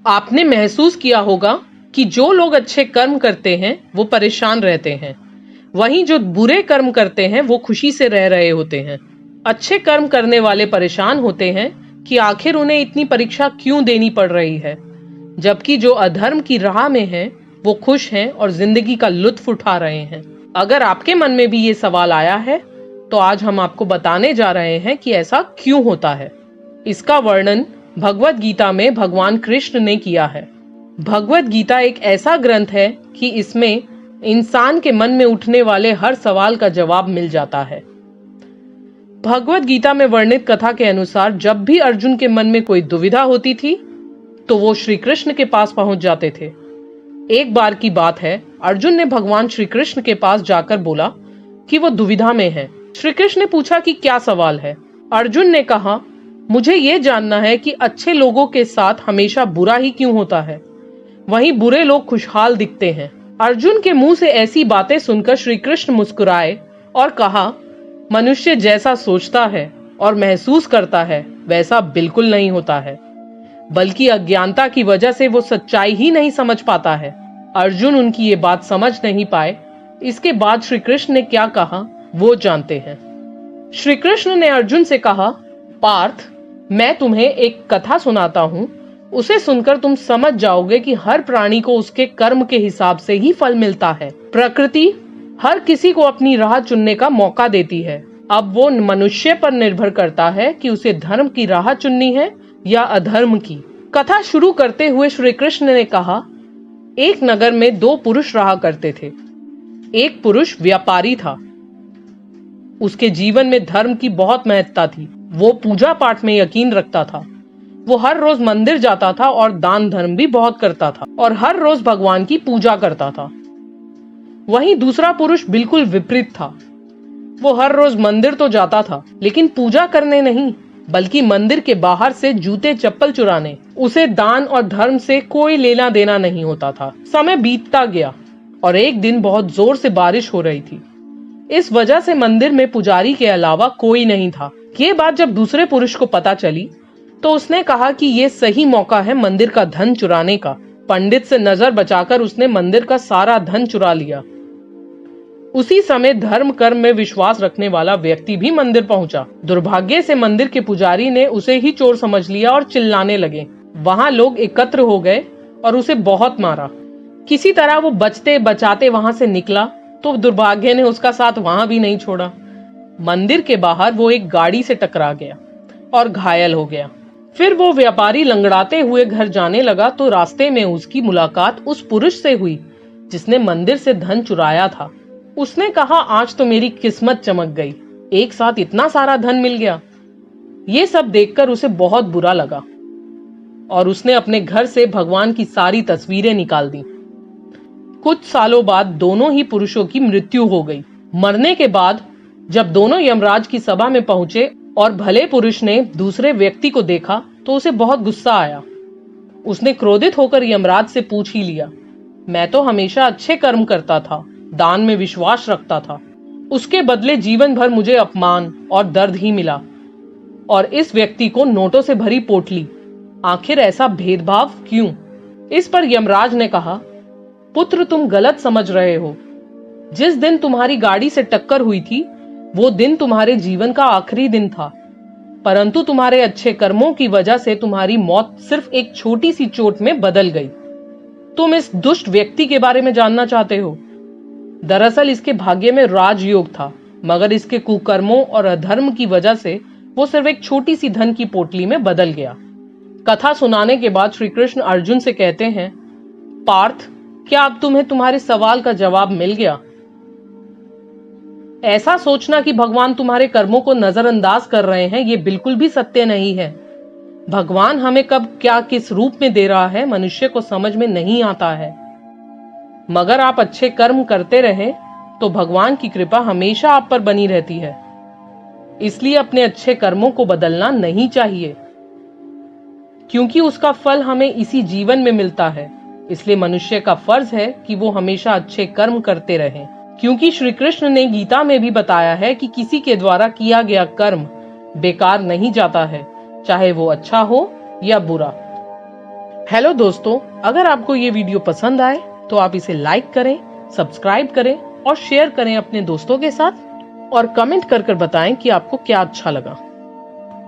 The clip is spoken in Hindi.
आपने महसूस किया होगा कि जो लोग अच्छे कर्म करते हैं वो परेशान रहते हैं, वहीं जो बुरे कर्म करते हैं वो खुशी से रह रहे होते हैं। अच्छे कर्म करने वाले परेशान होते हैं कि आखिर उन्हें इतनी परीक्षा क्यों देनी पड़ रही है, जबकि जो अधर्म की राह में हैं वो खुश हैं और जिंदगी का लुत्फ उठा रहे हैं। अगर आपके मन में भी ये सवाल आया है तो आज हम आपको बताने जा रहे हैं कि ऐसा क्यों होता है। इसका वर्णन भगवत गीता में भगवान कृष्ण ने किया है। भगवत गीता एक ऐसा ग्रंथ है कि इसमें इंसान के मन में उठने वाले हर सवाल का जवाब मिल जाता है। भगवत गीता में वर्णित कथा के अनुसार जब भी अर्जुन के मन में कोई दुविधा होती थी तो वो श्री कृष्ण के पास पहुंच जाते थे। एक बार की बात है, अर्जुन ने भगवान श्री कृष्ण के पास जाकर बोला कि वो दुविधा में है। श्री कृष्ण ने पूछा कि क्या सवाल है। अर्जुन ने कहा, मुझे ये जानना है कि अच्छे लोगों के साथ हमेशा बुरा ही क्यों होता है, वहीं बुरे लोग खुशहाल दिखते हैं। अर्जुन के मुंह से ऐसी बातें सुनकर श्री कृष्ण मुस्कुराए और कहा, मनुष्य जैसा सोचता है और महसूस करता है वैसा बिल्कुल नहीं होता है, बल्कि अज्ञानता की वजह से वो सच्चाई ही नहीं समझ पाता है। अर्जुन उनकी ये बात समझ नहीं पाए। इसके बाद श्री कृष्ण ने क्या कहा वो जानते हैं। श्री कृष्ण ने अर्जुन से कहा, पार्थ, मैं तुम्हें एक कथा सुनाता हूँ, उसे सुनकर तुम समझ जाओगे कि हर प्राणी को उसके कर्म के हिसाब से ही फल मिलता है। प्रकृति हर किसी को अपनी राह चुनने का मौका देती है। अब वो मनुष्य पर निर्भर करता है कि उसे धर्म की राह चुननी है या अधर्म की। कथा शुरू करते हुए श्री कृष्ण ने कहा, एक नगर में दो पुरुष रहा करते थे। एक पुरुष व्यापारी था। उसके जीवन में धर्म की बहुत महत्ता थी। वो पूजा पाठ में यकीन रखता था। वो हर रोज मंदिर जाता था और दान धर्म भी बहुत करता था और हर रोज भगवान की पूजा करता था। वहीं दूसरा पुरुष बिल्कुल विपरीत था। वो हर रोज मंदिर तो जाता था लेकिन पूजा करने नहीं, बल्कि मंदिर के बाहर से जूते चप्पल चुराने। उसे दान और धर्म से कोई लेना देना नहीं होता था। समय बीतता गया और एक दिन बहुत जोर से बारिश हो रही थी। इस वजह से मंदिर में पुजारी के अलावा कोई नहीं था। ये बात जब दूसरे पुरुष को पता चली तो उसने कहा कि ये सही मौका है मंदिर का धन चुराने का। पंडित से नजर बचाकर उसने मंदिर का सारा धन चुरा लिया। उसी समय धर्म कर्म में विश्वास रखने वाला व्यक्ति भी मंदिर पहुंचा। दुर्भाग्य से मंदिर के पुजारी ने उसे ही चोर समझ लिया और चिल्लाने लगे। वहां लोग एकत्र हो गए और उसे बहुत मारा। किसी तरह वो बचते बचाते वहां से निकला तो दुर्भाग्य ने उसका साथ वहां भी नहीं छोड़ा। मंदिर के बाहर वो एक गाड़ी से टकरा गया और घायल हो गया। फिर वो व्यापारी लंगड़ाते हुए घर जाने लगा तो रास्ते में उसकी मुलाकात उस पुरुष से हुई जिसने मंदिर से धन चुराया था। उसने कहा, आज तो मेरी किस्मत चमक गई, एक साथ इतना सारा धन मिल गया। ये सब देखकर उसे बहुत बुरा लगा और उसने अपने घर से भगवान की सारी तस्वीरें निकाल दी। कुछ सालों बाद दोनों ही पुरुषों की मृत्यु हो गई। मरने के बाद जब दोनों यमराज की सभा में पहुंचे और भले पुरुष ने दूसरे व्यक्ति को देखा तो उसे बहुत गुस्सा आया। उसने क्रोधित होकर यमराज से पूछ ही लिया, मैं तो हमेशा अच्छे कर्म करता था, दान में विश्वास रखता था, उसके बदले जीवन भर मुझे अपमान और दर्द ही मिला, और इस व्यक्ति को नोटों से भरी पोटली, आखिर ऐसा भेदभाव क्यों? इस पर यमराज ने कहा, पुत्र, तुम गलत समझ रहे हो। जिस दिन तुम्हारी गाड़ी से टक्कर हुई थी वो दिन तुम्हारे जीवन का आखिरी दिन था, परंतु तुम्हारे अच्छे कर्मों की वजह से तुम्हारी मौत सिर्फ एक छोटी सी चोट में बदल गई। तुम इस दुष्ट व्यक्ति के बारे में जानना चाहते हो? दरअसल इसके भाग्य में राजयोग था, मगर इसके कुकर्मों और अधर्म की वजह से वो सिर्फ एक छोटी सी धन की पोटली में बदल गया। कथा सुनाने के बाद श्री कृष्ण अर्जुन से कहते हैं, पार्थ, क्या अब तुम्हें तुम्हारे सवाल का जवाब मिल गया? ऐसा सोचना कि भगवान तुम्हारे कर्मों को नजरअंदाज कर रहे हैं, ये बिल्कुल भी सत्य नहीं है। भगवान हमें कब क्या किस रूप में दे रहा है मनुष्य को समझ में नहीं आता है, मगर आप अच्छे कर्म करते रहे तो भगवान की कृपा हमेशा आप पर बनी रहती है। इसलिए अपने अच्छे कर्मों को बदलना नहीं चाहिए, क्योंकि उसका फल हमें इसी जीवन में मिलता है। इसलिए मनुष्य का फर्ज है कि वो हमेशा अच्छे कर्म करते रहें, क्योंकि श्री कृष्ण ने गीता में भी बताया है कि किसी के द्वारा किया गया कर्म बेकार नहीं जाता है, चाहे वो अच्छा हो या बुरा। हेलो दोस्तों, अगर आपको ये वीडियो पसंद आए तो आप इसे लाइक करें, सब्सक्राइब करें और शेयर करें अपने दोस्तों के साथ और कमेंट कर बताएं कि आपको क्या अच्छा लगा।